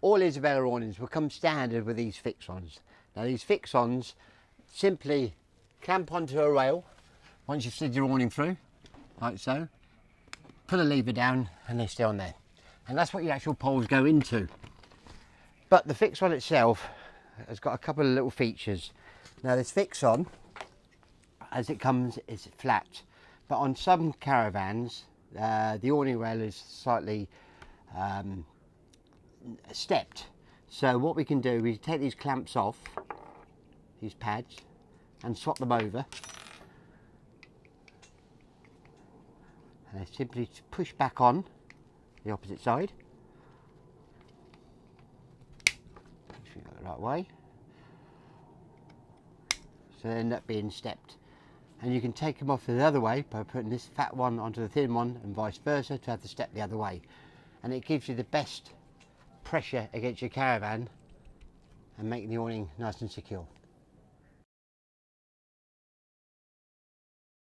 all Isabella awnings will come standard with these FixOns. Now these FixOns simply clamp onto a rail once you've slid your awning through, like so. Put a lever down and they stay on there. And that's what your actual poles go into. But the FixOn itself has got a couple of little features. Now this FixOn, as it comes, is flat. But on some caravans, the awning rail is slightly stepped. So what we can do, we take these clamps off, these pads, and swap them over. And they simply push back on the opposite side. Pushing it the right way. So they end up being stepped. And you can take them off the other way by putting this fat one onto the thin one and vice versa to have the step the other way. And it gives you the best pressure against your caravan and making the awning nice and secure.